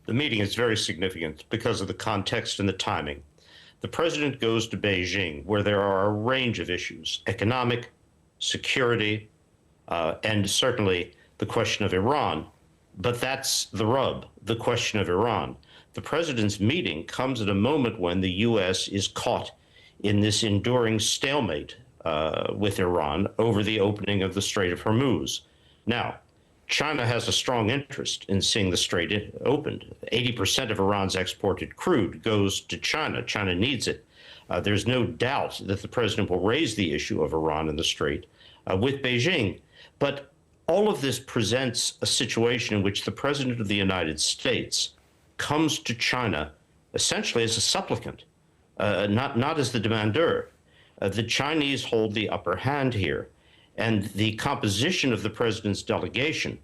The meeting is very significant because of the context and the timing. The president goes to Beijing, where there are a range of issues: economic, security, and certainly the question of Iran. But that's the rub, the question of Iran. The president's meeting comes at a moment when the U.S. is caught in this enduring stalemate with Iran over the opening of the Strait of Hormuz. Now, China has a strong interest in seeing the strait opened. 80% of Iran's exported crude goes to China. China needs it. There's no doubt that the president will raise the issue of Iran and the strait with Beijing. But all of this presents a situation in which the president of the United States comes to China essentially as a supplicant, not as the demandeur. The Chinese hold the upper hand here. And the composition of the president's delegation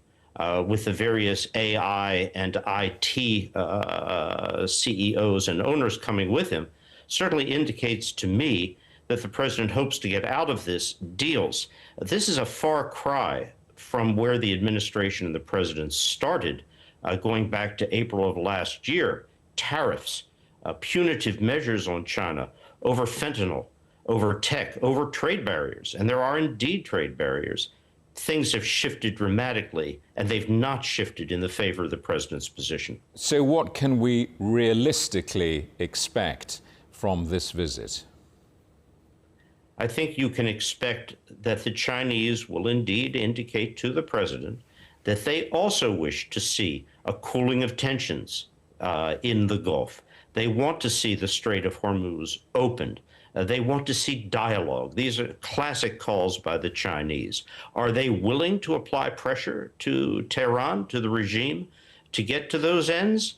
with the various AI and IT CEOs and owners coming with him certainly indicates to me that the president hopes to get out of this deals. This is a far cry from where the administration and the president started, going back to April of last year. Tariffs, punitive measures on China over fentanyl, over tech, over trade barriers, and there are indeed trade barriers. Things have shifted dramatically, and they've not shifted in the favor of the president's position. So what can we realistically expect from this visit? I think you can expect that the Chinese will indeed indicate to the president that they also wish to see a cooling of tensions in the Gulf. They want to see the Strait of Hormuz opened. They want to see dialogue. These are classic calls by the Chinese. Are they willing to apply pressure to Tehran, to the regime, to get to those ends?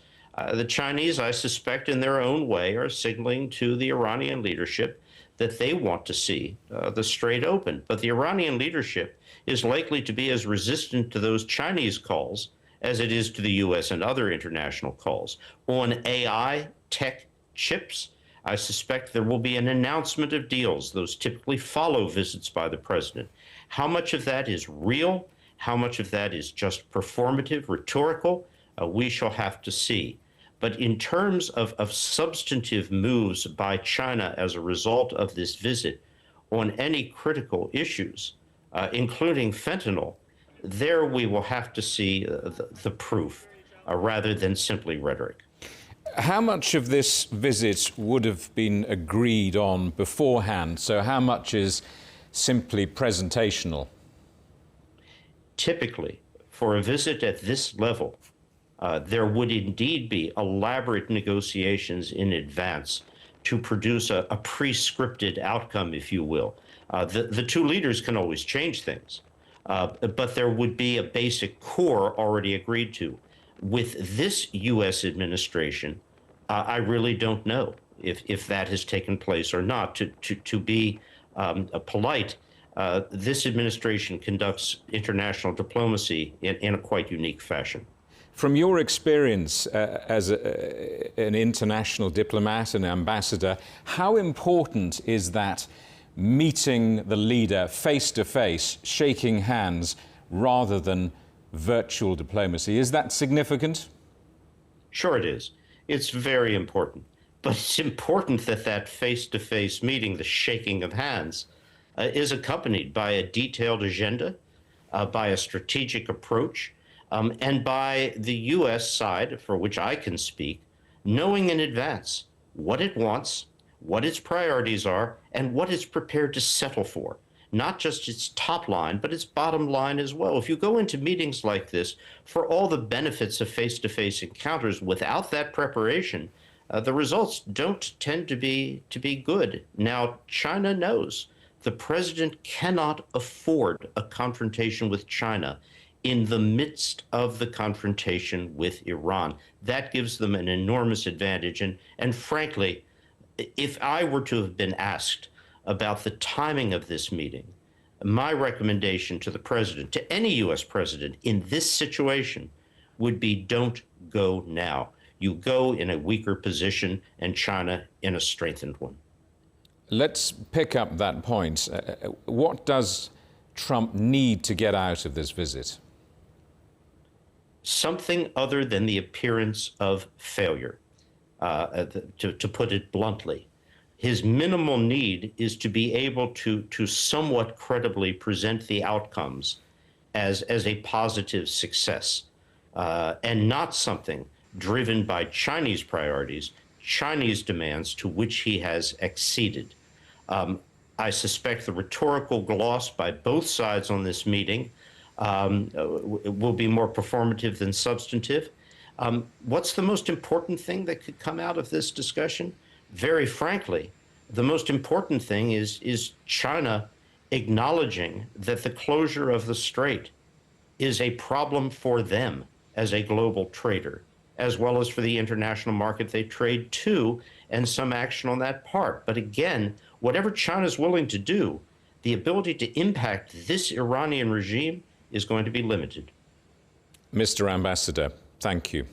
The Chinese, I suspect, in their own way, are signaling to the Iranian leadership that they want to see the strait open. But the Iranian leadership is likely to be as resistant to those Chinese calls as it is to the U.S. and other international calls. On AI, tech, chips, I suspect there will be an announcement of deals. Those typically follow visits by the president. How much of that is real? How much of that is just performative, rhetorical? We shall have to see. But in terms of substantive moves by China as a result of this visit on any critical issues, including fentanyl, there we will have to see the proof rather than simply rhetoric. How much of this visit would have been agreed on beforehand? So how much is simply presentational? Typically, for a visit at this level, there would indeed be elaborate negotiations in advance to produce a pre-scripted outcome, if you will. The two leaders can always change things, but there would be a basic core already agreed to. With this U.S. administration, I really don't know if that has taken place or not. To be polite, this administration conducts international diplomacy in a quite unique fashion. From your experience as an international diplomat and ambassador, how important is that meeting the leader face to face, shaking hands, rather than virtual diplomacy? Is that significant? Sure it is. It's very important. But it's important that that face-to-face meeting, the shaking of hands, is accompanied by a detailed agenda, by a strategic approach, and by the U.S. side, for which I can speak, knowing in advance what it wants, what its priorities are, and what it's prepared to settle for. Not just its top line, but its bottom line as well. If you go into meetings like this, for all the benefits of face-to-face encounters, without that preparation, the results don't tend to be good. Now, China knows the president cannot afford a confrontation with China in the midst of the confrontation with Iran. That gives them an enormous advantage. And frankly, if I were to have been asked about the timing of this meeting, my recommendation to the president, to any U.S. president in this situation, would be don't go now. You go in a weaker position and China in a strengthened one. Let's pick up that point. What does Trump need to get out of this visit? something other than the appearance of failure, to put it bluntly. His minimal need is to be able to somewhat credibly present the outcomes as a positive success, and not something driven by Chinese priorities, Chinese demands to which he has acceded. I suspect the rhetorical gloss by both sides on this meeting will be more performative than substantive. What's the most important thing that could come out of this discussion? Very frankly, the most important thing is China acknowledging that the closure of the strait is a problem for them as a global trader, as well as for the international market they trade to, and some action on that part. But again, whatever China's willing to do, the ability to impact this Iranian regime is going to be limited. Mr. Ambassador, thank you.